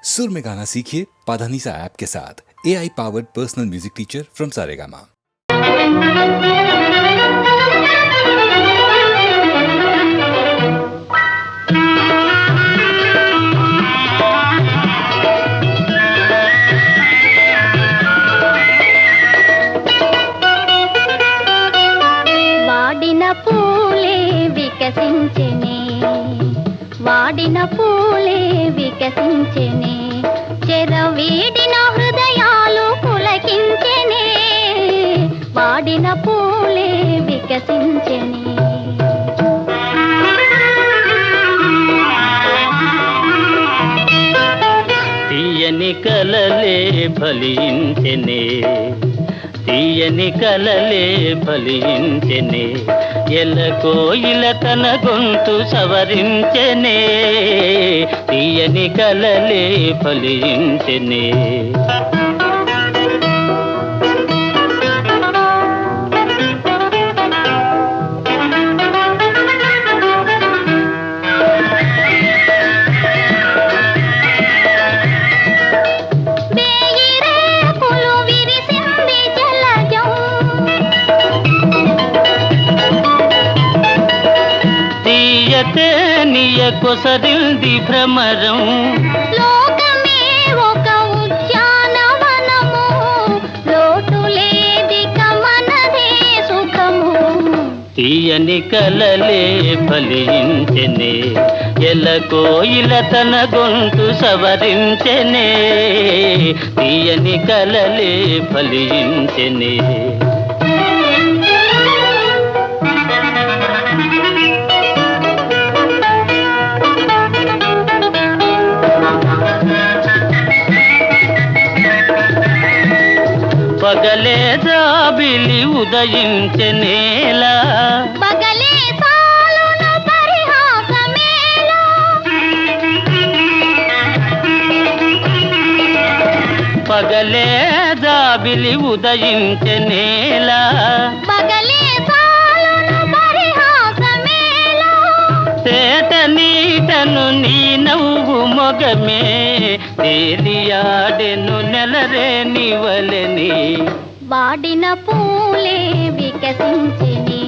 सुर में गाना सीखिए पाधानीसा ऐप के साथ। AI powered personal music teacher from Saregama. వాడిన పూలే వికసించెనే, వాడిన పూలే వికసించెనే, చెరవీడిన హృదయాలు పులకించెనే, వాడిన పూలే వికసించెనే. తీయని కలలే ఫలించెనే, తీయని కలలే ఫలించెనే, ఎలకోయిల తన గొంతు సవరించెనే, తీయని కలలే ఫలించెనే. తీయతేనియ కొసరింది భ్రమరం, లోకమే ఒక ఉద్యానవనము, లోటు లేదిక మనదే సుఖము. తీయని కలలే ఫలించెనే, ఎలకోయిల తన గొంతు సవరించెనే, తీయని కలలే ఫలించెనే. పగలే జాబిలి ఉదయించెనేలా, పగలే సాలును పరిహాసమేలా, పగలే జాబిలి ఉదయించెనేలా, పగలే సాలును పరిహాసమేలా, తేట నీటను నీ నవ్వు మొగమే, తేలియాడెను నెలరే నివలని. వాడిన పూలే వికసించెనే,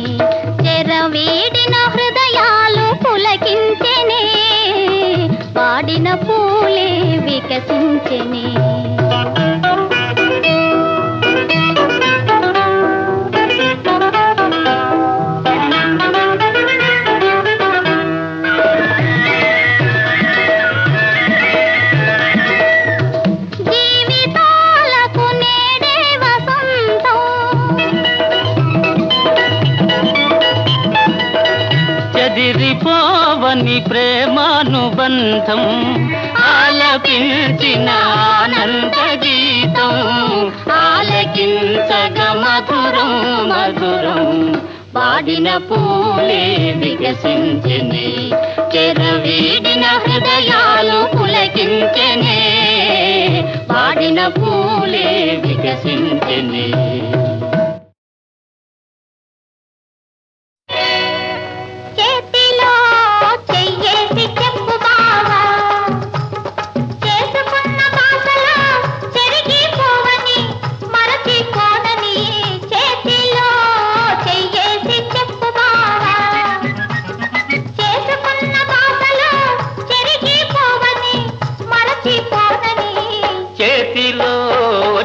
చెరవీడిన హృదయాలు పులకించెనే, వాడిన పూలే వికసించెనే. చెదిరిపోవని ప్రేమానుబంధం, ఆలపించిన ఆనంద గీతం, ఆలకించగ మధురం మధురం. వాడిన పూలే వికసించెనే, చెరవీడిన హృదయాలు పులకించెనే, వాడిన పూలే వికసించెనే.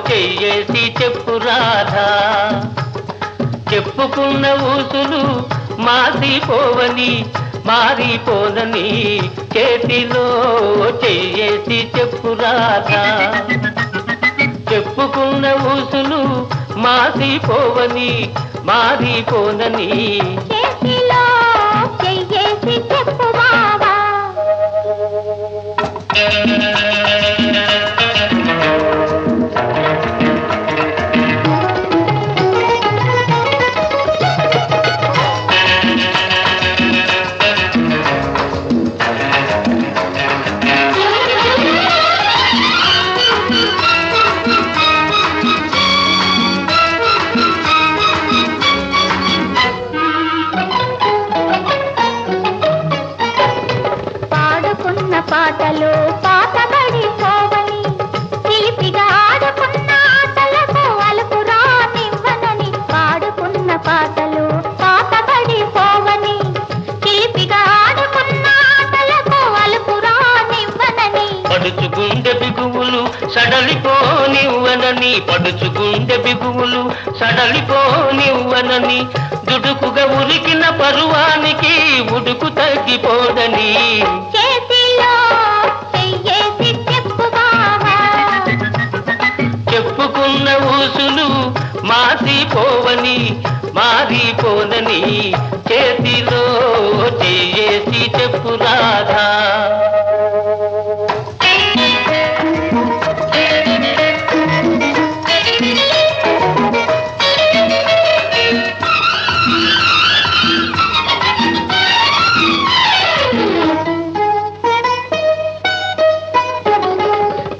చెయ్యేసి చెప్పు రాధా, చెప్పుకున్న ఊసులు మాసిపోవని మారిపోదని, చేతిలో చెయ్యేసి చెప్పు రాధా, చెప్పుకున్న ఊసులు మాసిపోవని మారిపోనని, చేతిలో చెయ్యేసి చెప్పు బావా. పడుచుగుండె బిగువులు సడలిపోనివ్వనని, పడుచుగుండె బిగువులు సడలిపోనివ్వనని, దుడుకుగా ఉరికిన పరువానికి ఉడుకు తగ్గిపోదని, చేతిలో చెయ్యేసి చెప్పు బావా, చెప్పుకున్న ఊసులు మాసిపోవని మారిపోనని, చేతిలో చేసి చెప్పు రాధా.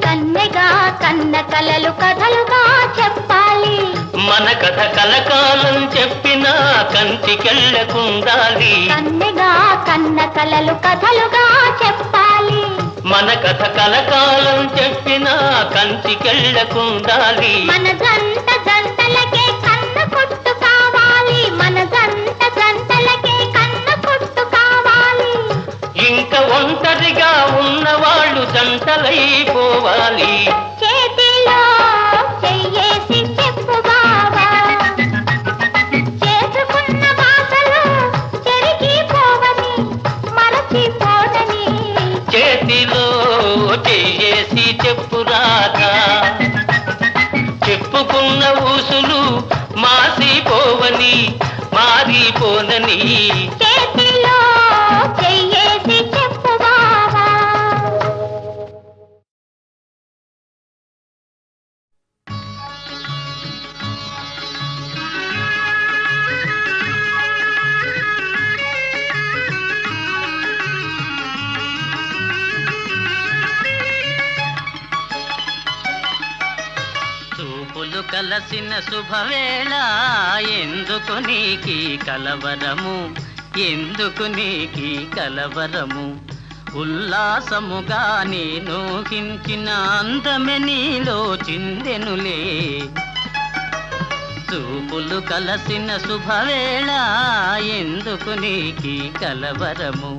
కన్నెగా కన్న కలలు కథలుగా చెప్పాలి, మన కథ కలకాలం చెప్పినా కంచికెళ్ళకుండాలి, కన్నెగా కన్న కలలు కథలుగా చెప్పాలి, మన కథ కలకాలం చెప్పినా కంచికెళ్ళకుండాలి, మన జంట జంటలకే కన్న కొట్టు కావాలి, మన జంట జంటలకే కన్న కొట్టు కావాలి, ఇంక ఒంటరిగా ఉన్నవాళ్ళు జంటలైపోవాలి, చేతిలో చెయ్యేసి చెప్పు బావా, చేసుకున్న భాషలు చెరిగిపోవని మరచిపోదని, చేతిలో చేసి చెప్పు రాధా. చెప్పుకున్న ఊసులు మాసిపోవని మారిపోనని, చేతిలో చెయ్యేసి చెప్పు బావా. చూపులు కలసిన శుభవేళ, ఎందుకు నీకి కలవరము, ఎందుకు నీకి కలవరము, ఉల్లాసముగా నేను హించిన అందమె నీలో చిందెనులే, చూపులు కలసిన శుభవేళ, ఎందుకు నీకి కలవరము.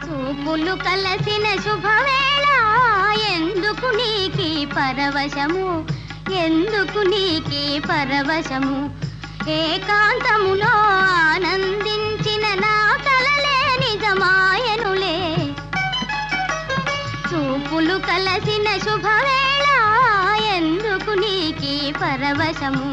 చూపులు కలసిన శుభవేళ, ఎందుకు నీకి పరవశము, ఎందుకు నీకి పరవశము, ఏకాంతములో ఆనందించిన నా కలలే నిజమాయనులే, చూపులు కలసిన శుభవేళ, ఎందుకు నీకి పరవశము.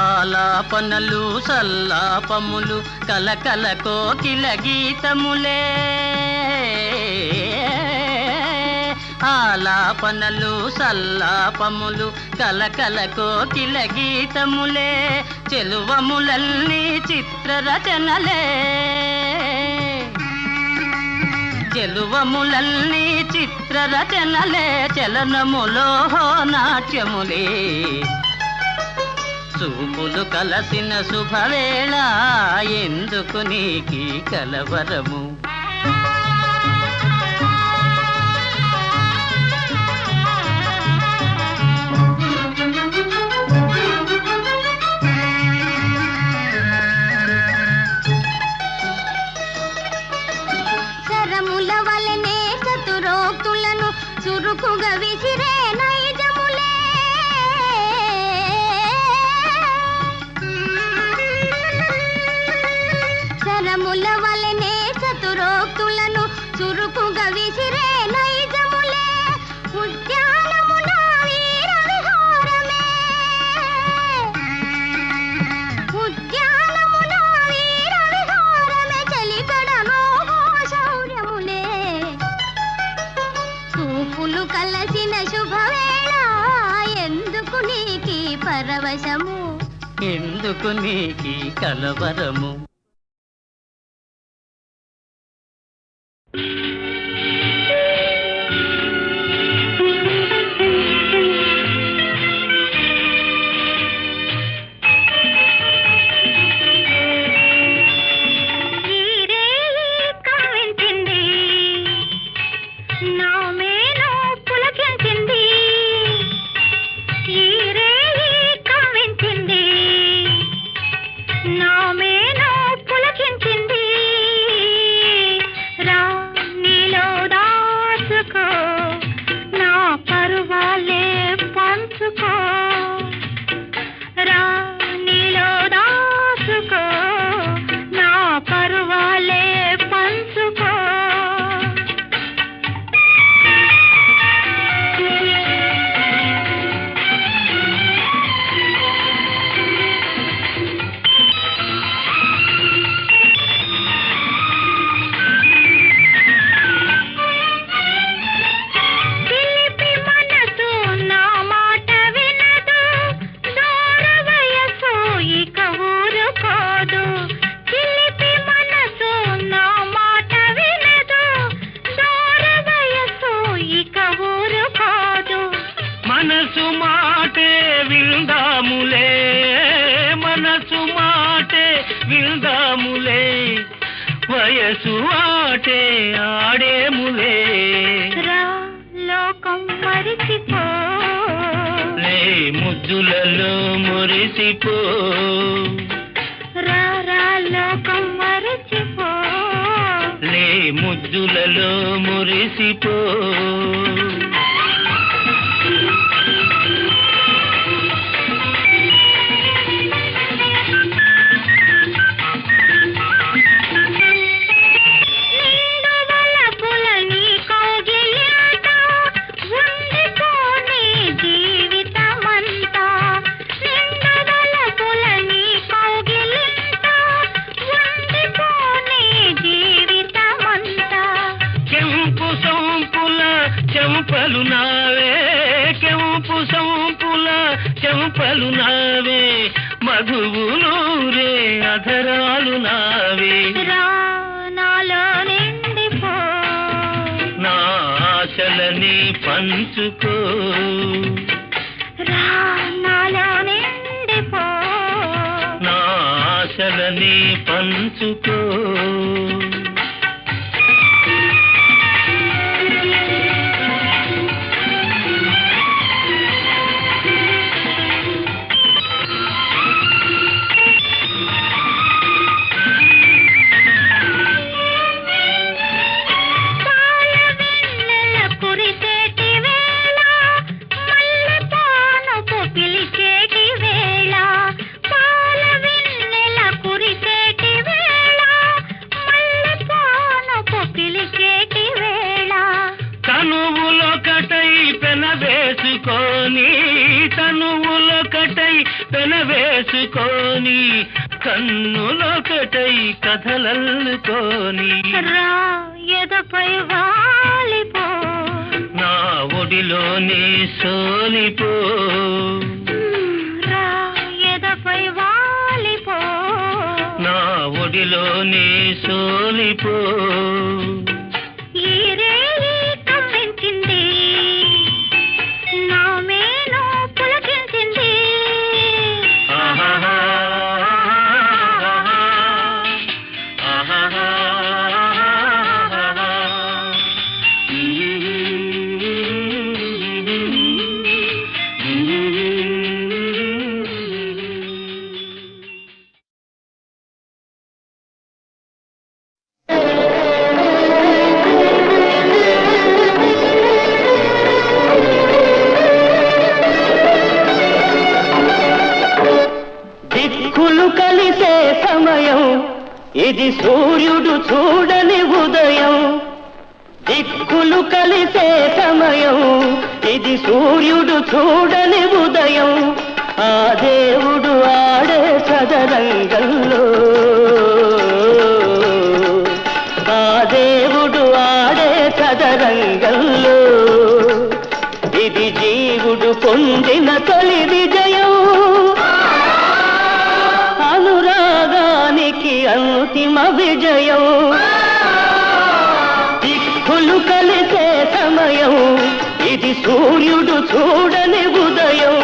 ఆలాపనలు సల్లాపములు కలకల కోకిల గీతములే, ఆలాపనలు సల్లాపములు కలకల కోకిల గీతములే, చెలువములన్నీ చిత్రరచనలే, చెలువములన్నీ చిత్రరచనలే, చలనములో నాట్యములే, చూపులు కలసిన శుభవేళ, ఎందుకు నీకి కలవరము. శరముల వలనే చతురోక్తులను చురుకుగా విసిరే నైజములే, శరముల వలనే చతురోక్తులను చురుకుగా విసిరే నైజములే, ఉద్యానమున వీర విహారమే, ఉద్యానమున వీర విహారమే, చలికడలో శౌర్యములే, చూపులు కలసిన శుభవేళ, ఎందుకు నీకి పరవశము, ఎందుకు నీకి కలవరము. వయసు ఆటే ఆడేములే రా లోకం మరిచిపో లే ముద్దులలో మురిసిపో రా రా లోకం మరిచిపో లే ముద్దులలో మురిసిపో చెంపలు నావే కెంపు సంపుల చెంపలు నావే మధువులూరే అధరాలు నావే నాలో నిండిపో నా ఆశలని పంచుకో నాలో నిండిపో నా ఆశలని పంచుకో తనువులొకటై పెనవేసుకొని కన్నులొకటై కథలల్లుకొని ఎదపై వాలిపో నా ఒడిలోని సోలిపో ఎదపై వాలిపో నా ఒడిలోని సోలిపో ఇది సూర్యుడు చూడని ఉదయం దిక్కులు కలిసే సమయం ఇది సూర్యుడు చూడని ఉదయం ఆ దేవుడు ఆడే చదరంగంలో ఆ దేవుడు ఆడే చదరంగంలో ఇది జీవుడు పొందిన తొలి విజయం అంతిమ విజయం దిక్కులు కలిసే సమయం ఇది సూర్యుడు చూడని ఉదయం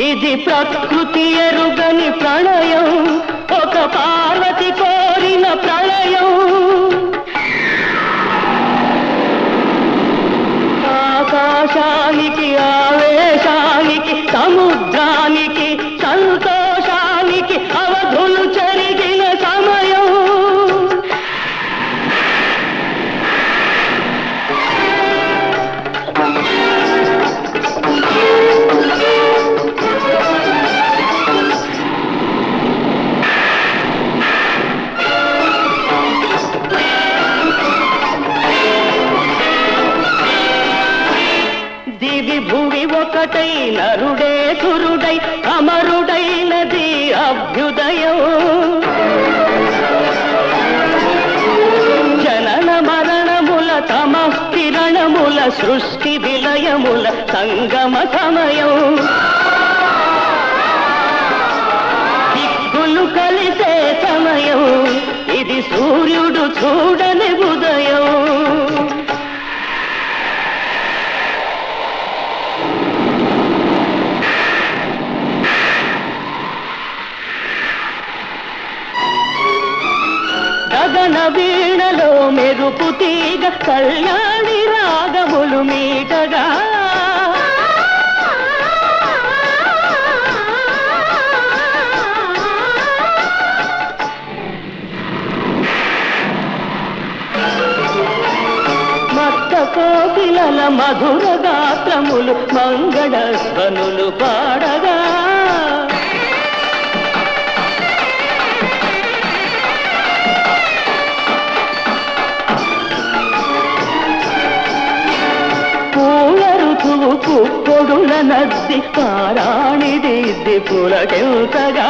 ఇది ప్రకృతి ఎరుగని ప్రణయం ఒక పార్వతి కోరిన ప్రళయం ఆకాశానికి ఆవేశానికి సముద్రానికి సంతోషానికి అవధులు చెరిగిన సమయం భూమి ఒకటై నరుడే సురుడై అమరుడైనది అభ్యుదయం జనన మరణముల తమఃకిరణ లయముల సృష్టి విలయముల సంగమ సమయం దిక్కులు కలిసే సమయం ఇది సూర్యుడు చూడని ఉదయం గగన వీణలో మెరుపు తీగ కళ్యాణి రాగములు మీటగా మత్త కోకిలల మధుర గాత్రములు మంగళధ్వనులు పాడగా పుప్పొడుల నద్ది పారాణి దిద్ది పులకెంతగా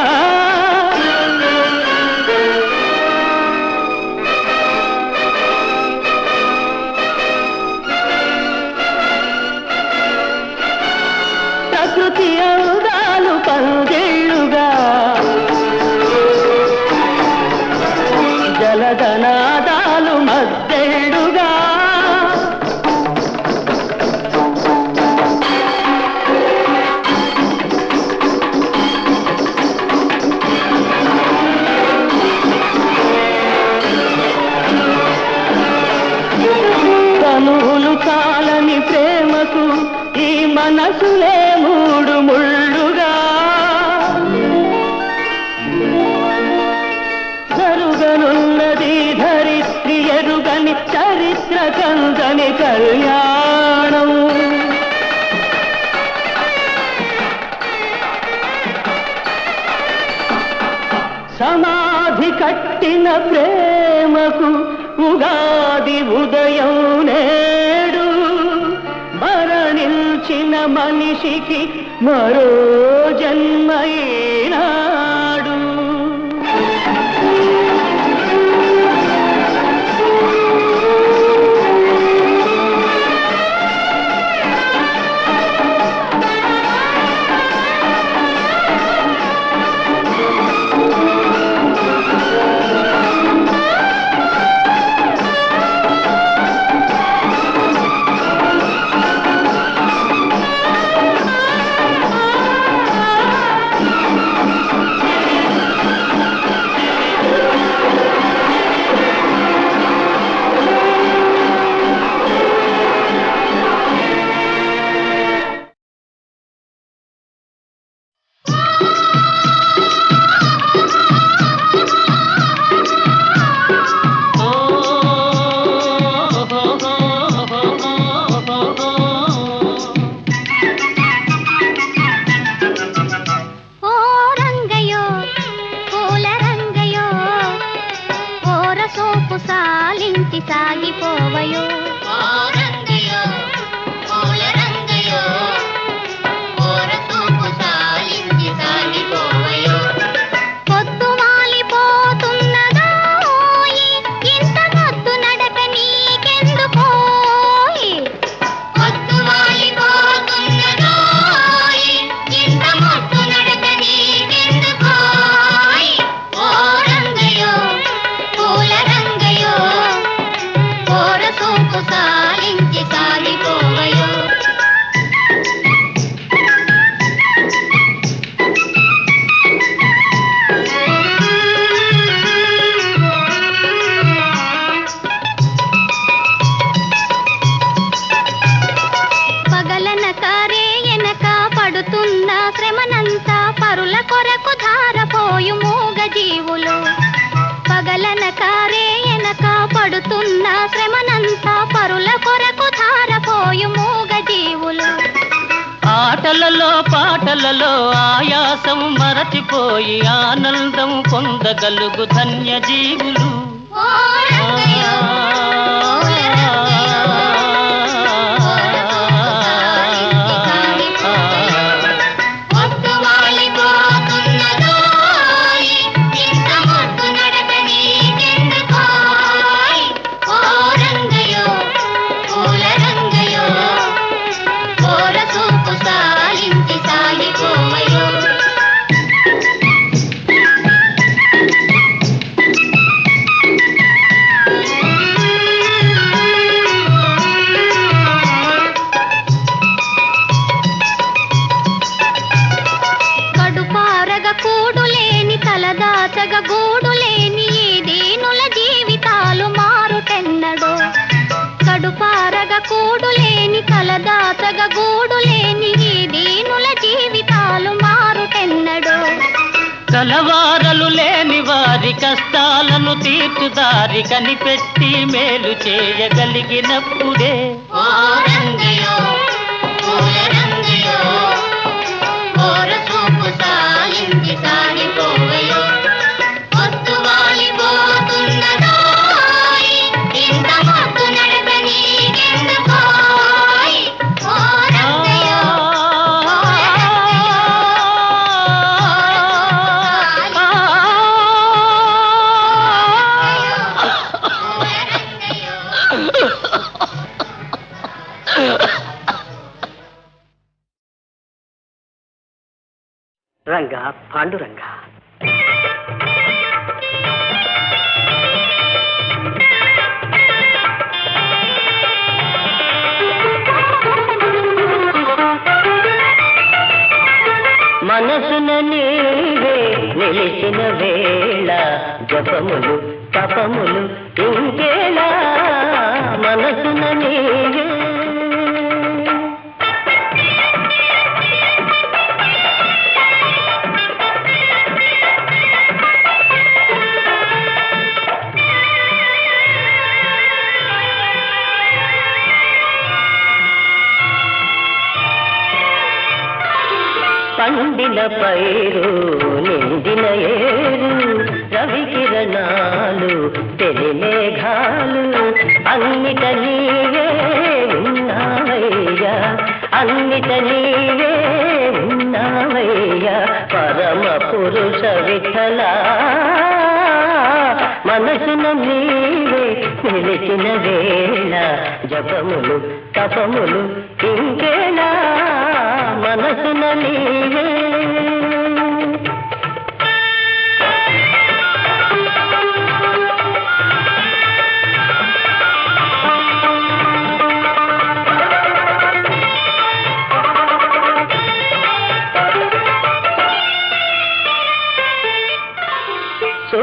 ప్రకృతి అందాలు పందిళ్ళుగా జలధనాదాలు మద్దెళ్ళుగా చాలని ప్రేమకు ఈ మనసులే మూడు ముళ్ళుగా జరుగనున్నది ధరిత్రి ఎరుగని చరిత్ర కందని కళ్యాణం సమాధి కట్టిన ప్రేమకు ఉగాది ఉదయం నేడు మరణించిన మనిషికి మరో జన్మైనాడు సాగిపోవయో పడుతున్న శ్రమనంతా పరుల కొరకు ధారపోయు మూగ జీవులు ఆటలలో పాటలలో ఆయాసం మరచిపోయి ఆనందం పొందగలుగు ధన్య జీవులు రంగయో కూడు లేని కలదాచగ గూడు లేని ఈ దీనుల జీవితాలు మారుటెన్నడో. కలవారలు లేని వారి కష్టాలను తీర్చుదారి కనిపెట్టి మేలు చేయగలిగినప్పుడే ఓ రంగయో పూల రంగయో ఓర చూపు సాలించి సాగిపోవయో. పొద్దు వాలిపోతున్నదోయ్ ఇంత మొద్దు నడక నీకెందుకోయ్. ఓ రంగయో రంగా పాండురంగా, మనసున నీవే నిలిచిన వేళ జపములు తపములు ఇంకేలా మనసున నీవే. పండిన పైరు నిండిన ఏరు రవికిరణాలు తెలిమేఘాలు అన్నిట నీవే ఉన్నావయ్యా, అన్నిట నీవే ఉన్నావయ్యా పరమ పురుష విఠల. మనసున నీవే నిలిచిన వేళ జపములు తపములు ఇంకేలా మనసున నీవే.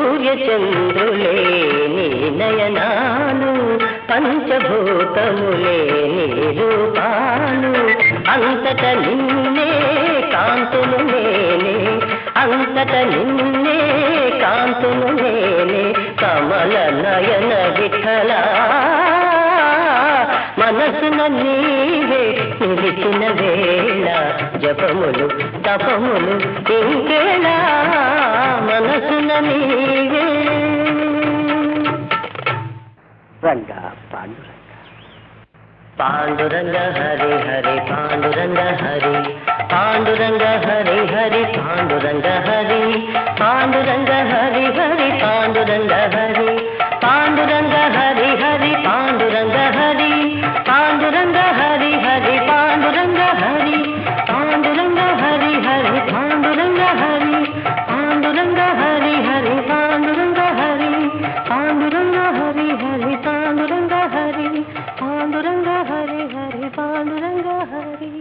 సూర్యచంద్రులే నీ నయనాలు పంచభూతములే నీ రూపాలు అంతట నిన్నే కాంతులు నేనే, అంతట నిన్నే కాంతులు నేనే కమల నయన విఠల. మనసున నీవే నిలిచిన వేళ జపములు తపములు ఇంకేలా మనసున నీవే. రంగా పాండురంగ, పాండురంగ హరి హరి పాండురంగ హరి, పాండురంగ హరి హరి పాండురంగ హరి, పాండురంగ హరి హరి పాండురంగ హరి, పాండురంగ హరి హరి పాండురంగ హరి, పాండురంగ హరి హరి పాండురంగ హరి, పాండురంగ హరి హరి పాండురంగ హరి, పాండురంగ హరి హరి పాండురంగ హరి, పాండురంగ హరి హరి పాండురంగ హరి, పాండురంగ హరి హరి పాండురంగ హరి.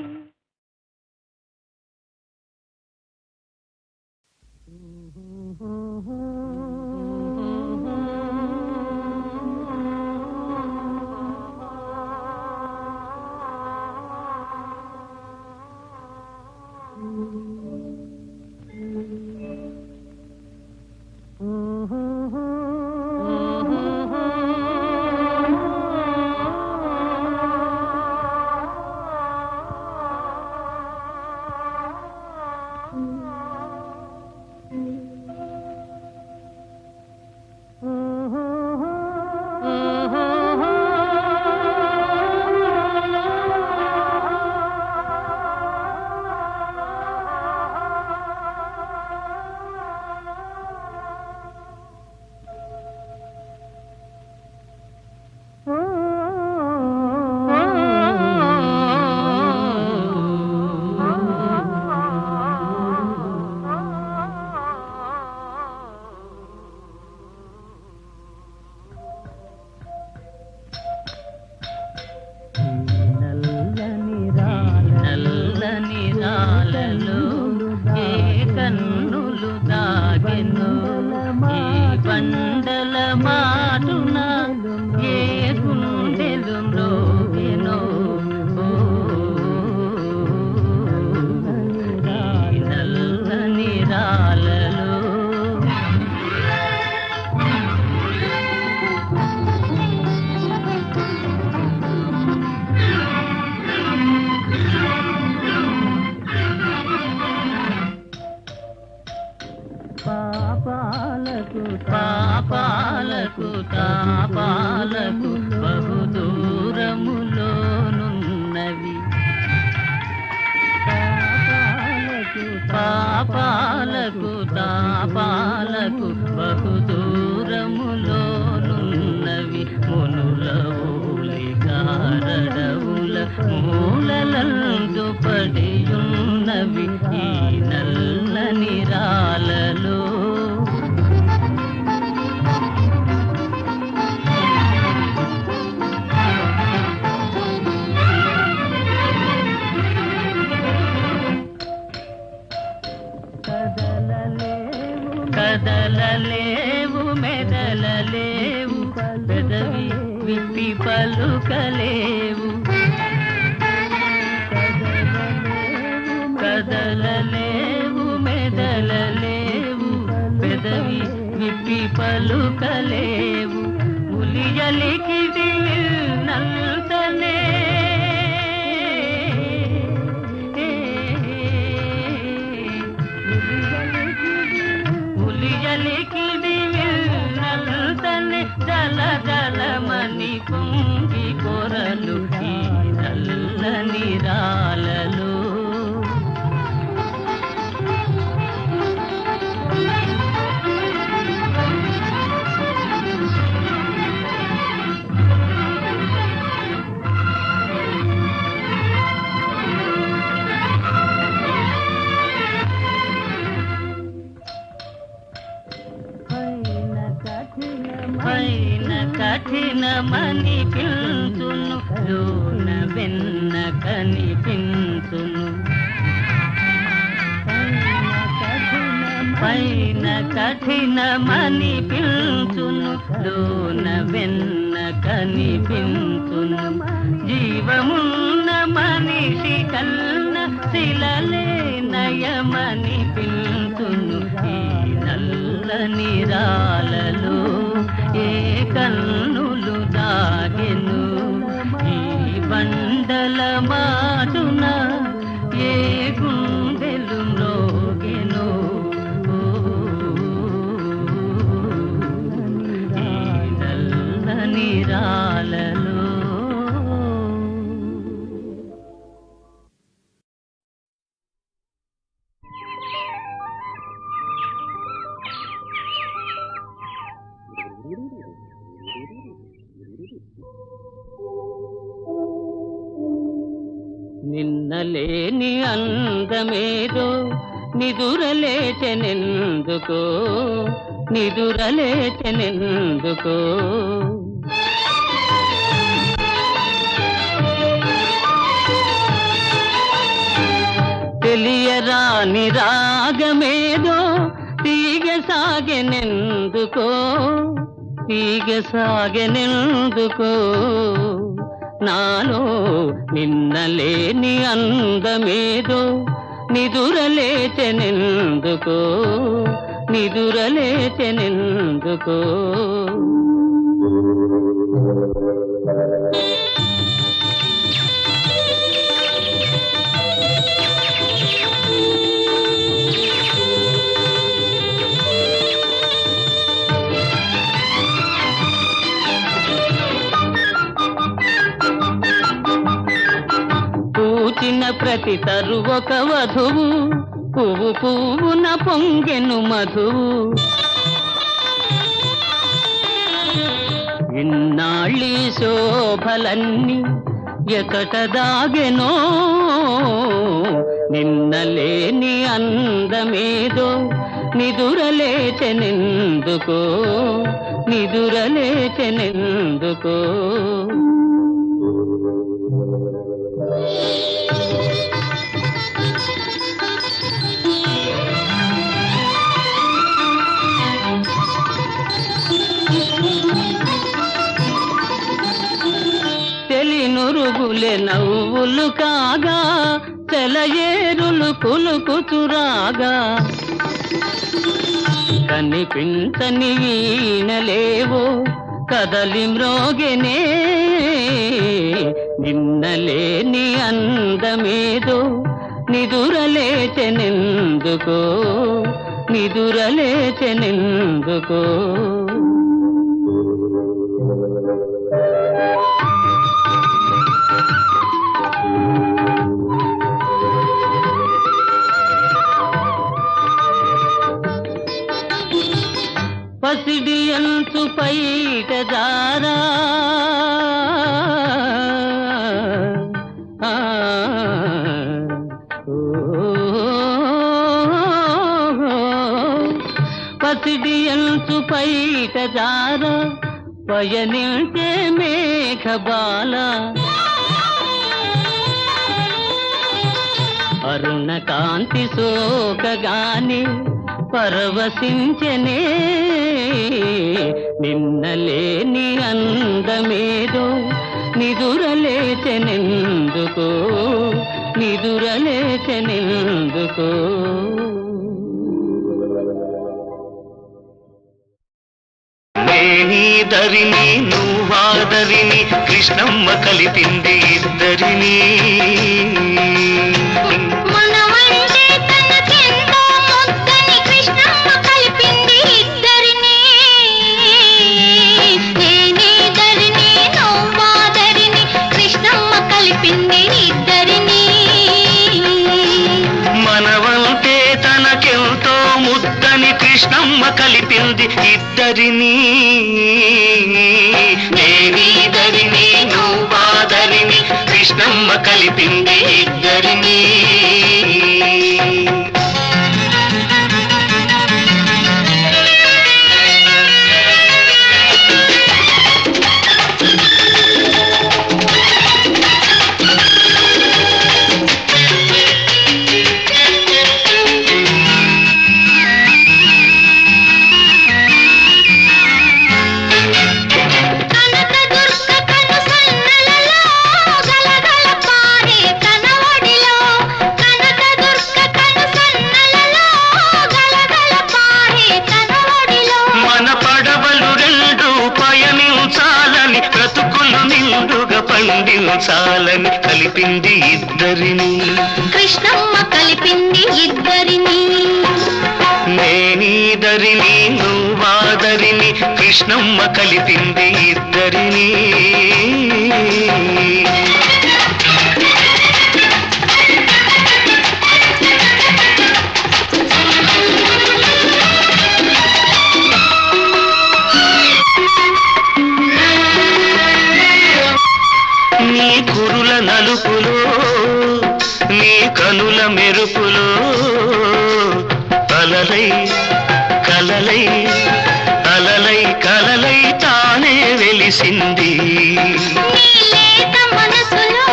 ఆరడవుల మూలలందు పడియున్నవి ఈ నల్లని రాలలో. కదలలేవు మెదలలేవు పెదవి విప్పి పలుకలేవు. కదలలేవు మెదలలేవు పెదవి విప్పి పలుకలేవు. ఉలియలికిది నంతనే ఉలియలికిది నంతనే జల జలమని పొంగి కొరలు ఈ నల్లని రాలలో. పైన కఠినమని పిలుచును లోన వెన్న కనిపించును. పైన కఠినమని పిలుచును లోన వెన్న కనిపించును. జీవమున్న మనిషి కన్న శిలలే నయమని పిలుచును ఈ నల్లని రాలలో. ఏ కన్నులు దాగెను ఈ బండల మాటున, ఏ గుండెలు మ్రోగెను ఈ నల్లని రాలలో. నిన్నలేని అందమేదో నిదురలేచెనెందుకో, నిదురలేచెనెందుకో. తెలియరాని రాగమేదో తీగ సాగెనెందుకో, తీగ సాగెనెందుకో. నాలో నిన్నలేని అందమేదో నిదురలేచెనెందుకో, నిదురలేచెనెందుకో. పూచిన ప్రతి తరు ఒక వధువు, పువ్వు పువ్వున పొంగెను మధువు. ఇన్నాళ్ళీ శోభలన్నీ ఎకట దాగెనో, నిన్నలేని అందమేదో నిదురలేచెనెందుకో, నిదురలేచెనెందుకో. తెలినురుగులే నవ్వులు కాగా, తెలయేరులు కులుకుతురాగా. కనిపించని వీణలేవో కదలి మ్రోగెనే, నిన్నలేని అందమేదో నిదురలేచెనెందుకో, నిదురలేచెనెందుకో. పసిడి అంచు పైట జారా, జార పయనించే మేఘబాల అరుణ కాంతి సోకగాని పరవశించనే నిన్నలేని అందమేదో నిదురలేచెనెందుకో నిదురలేచెనెందుకో నేనీదరిని నువ్వాదరిని కృష్ణమ్మ కలిపింది ఇద్దరిని మనమంటే తనకెంతో ముద్దని కృష్ణమ్మ కలిపింది ఇద్దరిని నేనేదరిని నువ్వాదరిని కృష్ణమ్మ కలిపింది ఇద్దరిని మనవంటే తనకెంతో ముద్దని కృష్ణమ్మ కలిపింది ఇద్దరిని నేనీదరిని నువ్వాదరిని కృష్ణమ్మ కలిపింది ఇద్దరిని కనకదుర్గ కనుసన్నలలో గలగల పారే తన ఒడిలో కనకదుర్గ కనుసన్నలలో గలగల పారే తన ఒడిలో మన పడవలు రెండు పయనించాలని బ్రతుకులు నిండుగా పండించాలని కలిపింది ఇద్దరిని కృష్ణమ్మ కలిపింది ఇద్దరిని నేనీదరిని నువ్వాదరిని కృష్ణమ్మ కలిపింది ఇద్దరిని నీ కురుల నలుపులో నీ కనుల మెరుపులో అలలై కలలై అలలై కలలై తానే వెలిసింది నీ లేత మనసులో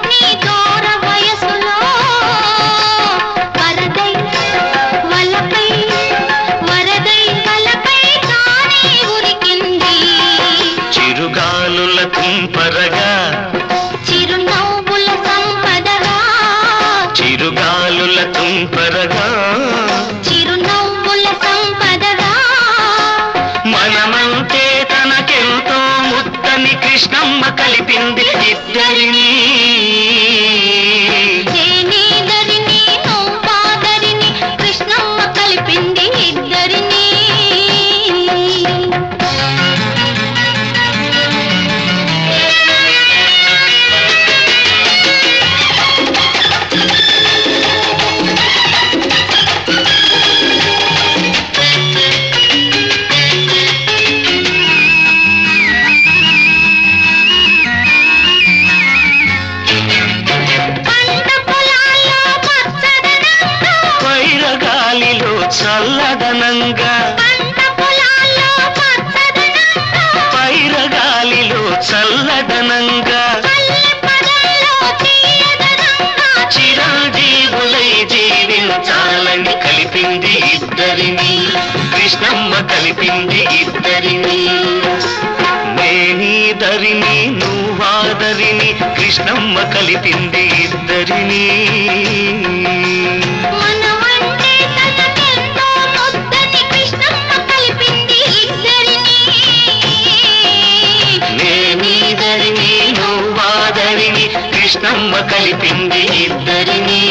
నీ దూర వయసులో వరదై వలపై వరదై వలపై తానే ఉరికింది చిరుగాలుల తుంపరగా చిరునవ్వుల సంపదగా చిరుగాలుల తుంపరగా చిరునవ్వుల సంపదగా మనమంటే తనకెంతో ముద్దని కృష్ణమ్మ కలిపింది ఇద్దరిని నేనేదరిని నువ్వాదరిని కృష్ణమ్మ కలిపింది ఇద్దరిని పంట పొలాల్లో పచ్చదనంగా వైరగాలిలో చల్లదనంగా పంట పొలాల్లో పచ్చదనంగా వైరగాలిలో చల్లదనంగా పల్లె పదల్లో తీయదనంగా చిరంజీవులై జీవించాలని కలిపింది ఇద్దరిని కృష్ణమ్మ కలిపింది ఇద్దరిని నేనీదరిని నువ్వాదరిని కృష్ణమ్మ కలిపింది ఇద్దరిని మనమంటే తనకెంతో ముద్దని కృష్ణమ్మ కలిపింది ఇద్దరిని నేనీదరిని నువ్వాదరిని కృష్ణమ్మ కలిపింది ఇద్దరిని